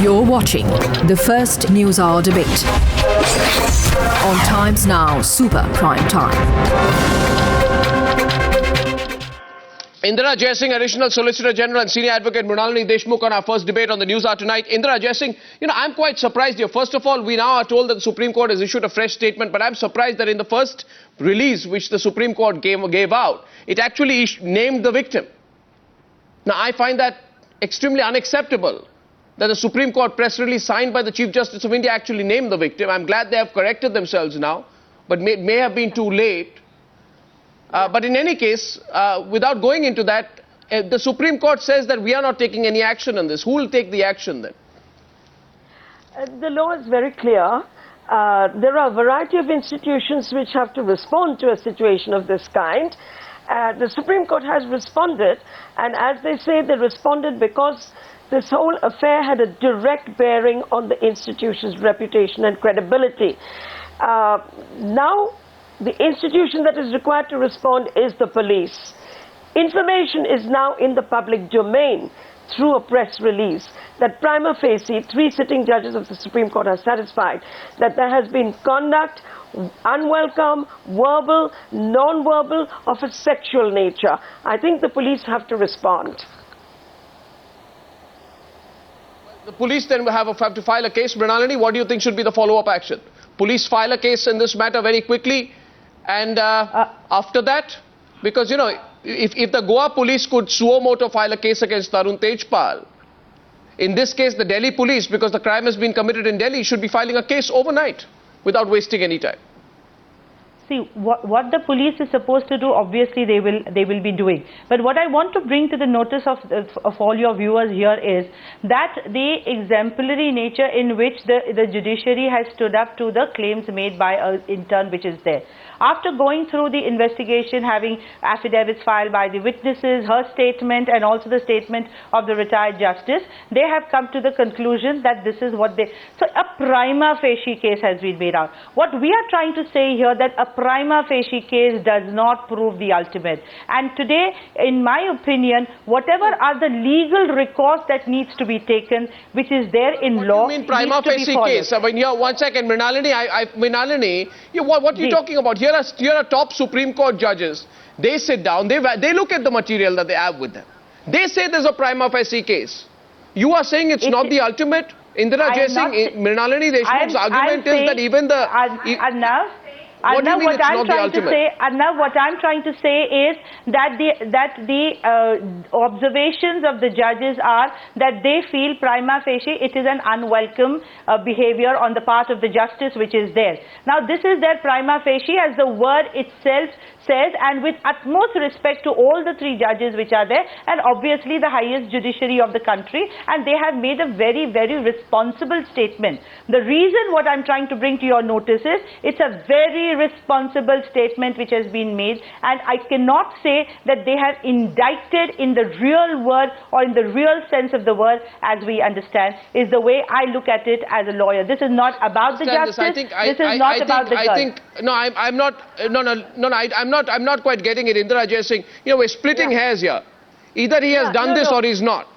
You're watching the first Newshour Debate on Times Now Super Prime Time. Indira Jaisingh, Additional Solicitor General and Senior Advocate Mrunalini Deshmukh on our first debate on the Newshour tonight. Indira Jaisingh, I'm quite surprised here. First of all, we now are told that the Supreme Court has issued a fresh statement, but I'm surprised that in the first release which the Supreme Court gave out, it actually named the victim. Now, I find that extremely unacceptable that the Supreme Court press release signed by the Chief Justice of India actually named the victim. I'm glad they have corrected themselves now, but may have been too late. But in any case, without going into that, the Supreme Court says that we are not taking any action on this. Who will take the action then? The law is very clear. There are a variety of institutions which have to respond to a situation of this kind. The Supreme Court has responded, and as they say, they responded because this whole affair had a direct bearing on the institution's reputation and credibility. Now, the institution that is required to respond is the police. Information is now in the public domain through a press release that prima facie 3 sitting judges of the Supreme Court are satisfied that there has been conduct, unwelcome, verbal, non-verbal, of a sexual nature. I think the police have to respond. The police then have to file a case. Mrunalini, what do you think should be the follow-up action? Police file a case in this matter very quickly, and after that, because if the Goa police could suo moto file a case against Tarun Tejpal, in this case the Delhi police, because the crime has been committed in Delhi, should be filing a case overnight without wasting any time. See, what the police is supposed to do, obviously they will be doing. But what I want to bring to the notice of all your viewers here is that the exemplary nature in which the judiciary has stood up to the claims made by an intern which is there. After going through the investigation, having affidavits filed by the witnesses, her statement and also the statement of the retired justice, they have come to the conclusion that this is what they... So a prima facie case has been made out. What we are trying to say here that a prima facie case does not prove the ultimate. And today, in my opinion, whatever are the legal recourse that needs to be taken, which is there in law, what do you mean prima facie case? I mean, one second, Mrunalini, Mrunalini, what are you talking about? Here are top Supreme Court judges. They sit down, they look at the material that they have with them. They say there's a prima facie case. You are saying it's not the ultimate? Indira Jaisingh, Mrunalini Deshmukh's argument is that even the... Arnab, what I'm trying to say is that the observations of the judges are that they feel prima facie it is an unwelcome behavior on the part of the justice which is there. Now this is their prima facie as the word itself says, and with utmost respect to all the 3 judges which are there, and obviously the highest judiciary of the country, and they have made a very, very responsible statement. The reason what I'm trying to bring to your notice is it's a very responsible statement which has been made, and I cannot say that they have indicted in the real word or in the real sense of the word as we understand, is the way I look at it as a lawyer. This is not about the justice. This is not about the girl. I'm not quite getting it, Indira Jaisingh. We're splitting hairs here. Either he has done this or he's not.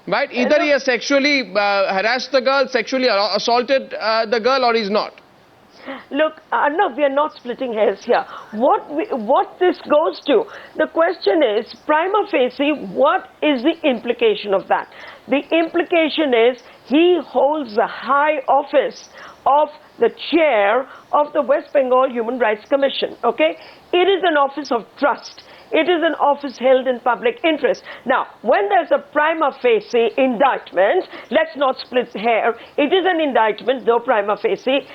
Right? Either he has sexually harassed the girl, sexually assaulted the girl, or he's not. Look, no, we are not splitting hairs here. What this goes to, the question is, prima facie, what is the implication of that? The implication is he holds the high office of the chair of the West Bengal Human Rights Commission, okay? It is an office of trust. It is an office held in public interest. Now, when there's a prima facie indictment, let's not split hair. It is an indictment, though prima facie.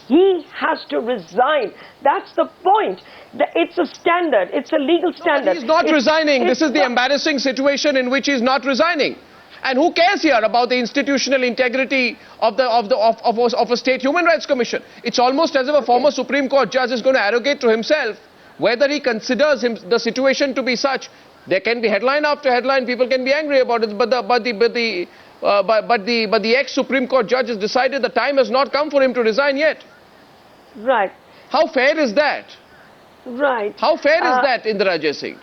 He has to resign. That's the point. It's a standard. It's a legal standard. No, he's not resigning. This is the embarrassing situation in which he's not resigning. And who cares here about the institutional integrity of a state human rights commission? It's almost as if a former Supreme Court judge is going to arrogate to himself whether he considers the situation to be such. There can be headline after headline, people can be angry about it, but the ex-Supreme Court judge has decided the time has not come for him to resign yet. Right. How fair is that? Right. How fair is that, Indira Jaisingh?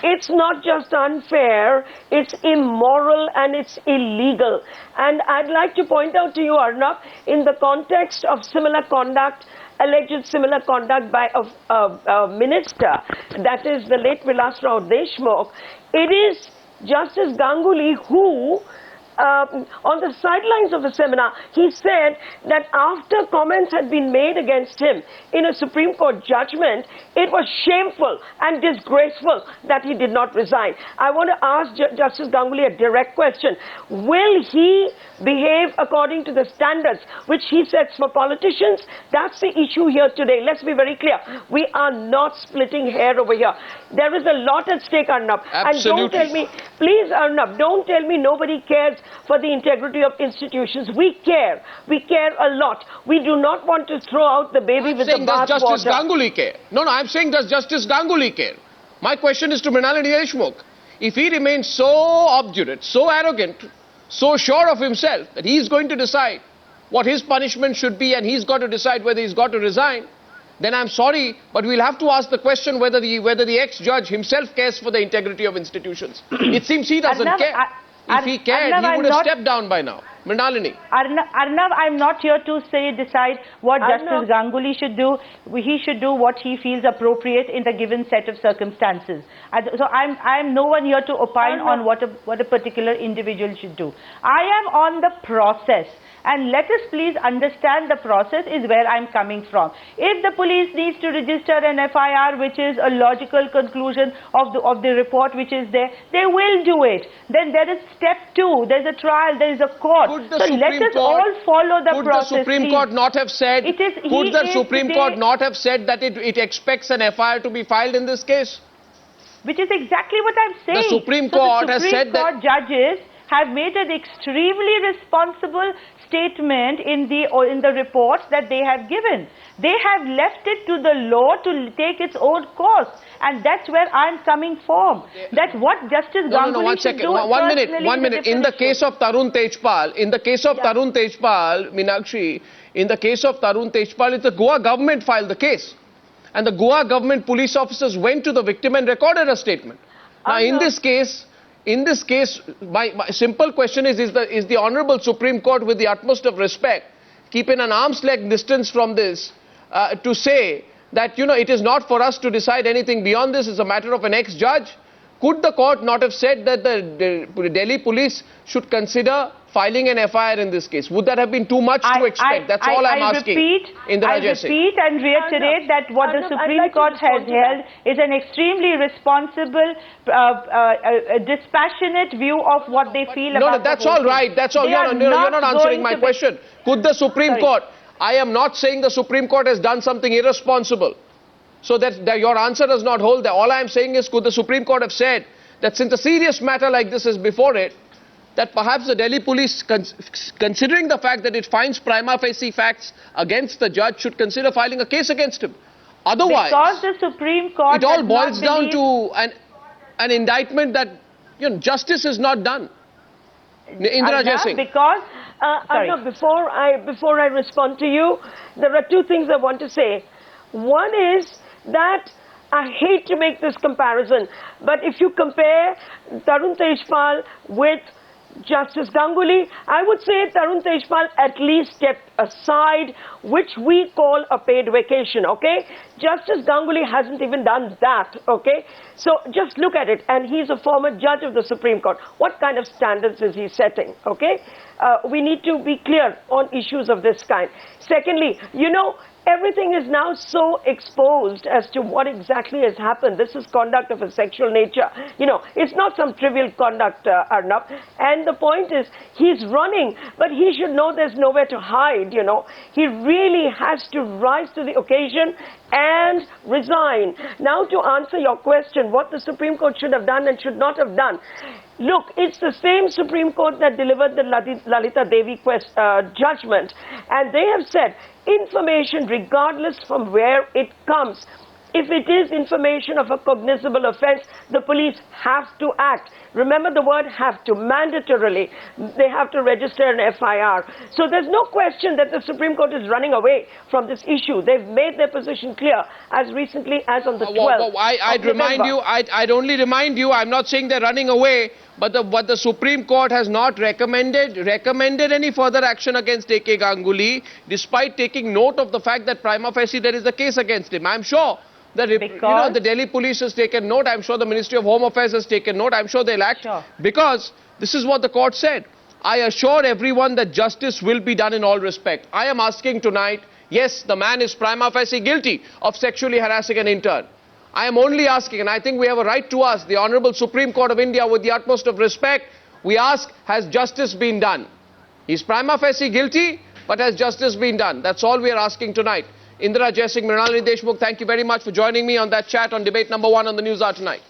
it's not just unfair, it's immoral and it's illegal. And I'd like to point out to you, Arnab, in the context of similar conduct, alleged similar conduct by a minister, that is the late Vilas Rao Deshmukh, it is Justice Ganguly who, on the sidelines of a seminar, he said that after comments had been made against him in a Supreme Court judgment, it was shameful and disgraceful that he did not resign. I want to ask Justice Ganguly a direct question. Will he behave according to the standards which he sets for politicians? That's the issue here today. Let's be very clear. We are not splitting hair over here. There is a lot at stake, Arnab. Absolutely. And don't tell me, please, Arnab, don't tell me nobody cares for the integrity of institutions. We care. We care a lot. We do not want to throw out the baby with the bathwater. Does Justice Ganguly care? No, I'm saying does Justice Ganguly care? My question is to Mrunalini Deshmukh. If he remains so obdurate, so arrogant, so sure of himself that he's going to decide what his punishment should be and he's got to decide whether he's got to resign, then I'm sorry, but we'll have to ask the question whether the ex-judge himself cares for the integrity of institutions. It seems he doesn't care. If he cared, he would have stepped down by now. Mrunalini. Arnab, I'm not here to decide what Justice Ganguly should do. He should do what he feels appropriate in the given set of circumstances. So I'm no one here to opine on what a particular individual should do. I am on the process. And let us please understand the process is where I'm coming from. If the police needs to register an FIR, which is a logical conclusion of the report which is there, they will do it. Then there is step 2. There's a trial. There is a court. So let us all follow the process. Could the Supreme Court not have said? Could the Supreme Court not have said that it expects an FIR to be filed in this case? Which is exactly what I'm saying. The Supreme Court has said that. The Supreme Court judges have made an extremely responsible statement in the reports that they have given. They have left it to the law to take its own course, and that's where I'm coming from. That what Justice Ganguly should do. One minute. In the case of Tarun Tejpal, Meenakshi, in the case of Tarun Tejpal, it's the Goa government filed the case, and the Goa government police officers went to the victim and recorded a statement. Now, in this case, my simple question is the Honorable Supreme Court, with the utmost of respect, keeping an arm's length distance from this, to say that, it is not for us to decide anything beyond this, it's a matter of an ex-judge? Could the court not have said that the Delhi police should consider filing an FIR in this case? Would that have been too much to expect? That's all I'm asking. I repeat and reiterate that what the Supreme Court has held is an extremely responsible, dispassionate view of what they feel about. No, that's all right. That's all. You're not answering my question. Could the Supreme Court? I am not saying the Supreme Court has done something irresponsible, so that your answer does not hold. All I am saying is, could the Supreme Court have said that since a serious matter like this is before it, that perhaps the Delhi police, considering the fact that it finds prima facie facts against the judge, should consider filing a case against him. Otherwise, because the Supreme Court, it all boils down to an indictment that justice is not done. Indira Jaisingh. Because Arnab, before I respond to you, there are two things I want to say. One is that I hate to make this comparison, but if you compare Tarun Tejpal with Justice Ganguly, I would say Tarun Tejpal at least stepped aside, which we call a paid vacation, okay? Justice Ganguly hasn't even done that, okay? So just look at it, and he's a former judge of the Supreme Court. What kind of standards is he setting, okay? We need to be clear on issues of this kind. Secondly, everything is now so exposed as to what exactly has happened. This is conduct of a sexual nature. It's not some trivial conduct, Arnab. And the point is, he's running, but he should know there's nowhere to hide, He really has to rise to the occasion and resign. Now, to answer your question, what the Supreme Court should have done and should not have done. Look, it's the same Supreme Court that delivered the Lalita Devi judgment. And they have said, information, regardless from where it comes, If it is information of a cognizable offence, the police have to act. Remember the word have to, mandatorily. They have to register an FIR. So there's no question that the Supreme Court is running away from this issue. They've made their position clear as recently as on the 12th I'd only remind you, I'm not saying they're running away, but the Supreme Court has not recommended any further action against A.K. Ganguly, despite taking note of the fact that prima facie there is a case against him. I'm sure that the Delhi police has taken note. I'm sure the Ministry of Home Affairs has taken note. I'm sure they'll act because this is what the court said. I assure everyone that justice will be done in all respect. I am asking tonight, yes, the man is prima facie guilty of sexually harassing an intern. I am only asking, and I think we have a right to ask the Honorable Supreme Court of India with the utmost of respect, we ask, has justice been done? He's prima facie guilty, but has justice been done? That's all we are asking tonight. Indira Jaisingh, Mrunalini Deshmukh, thank you very much for joining me on that chat on debate number 1 on the News Hour tonight.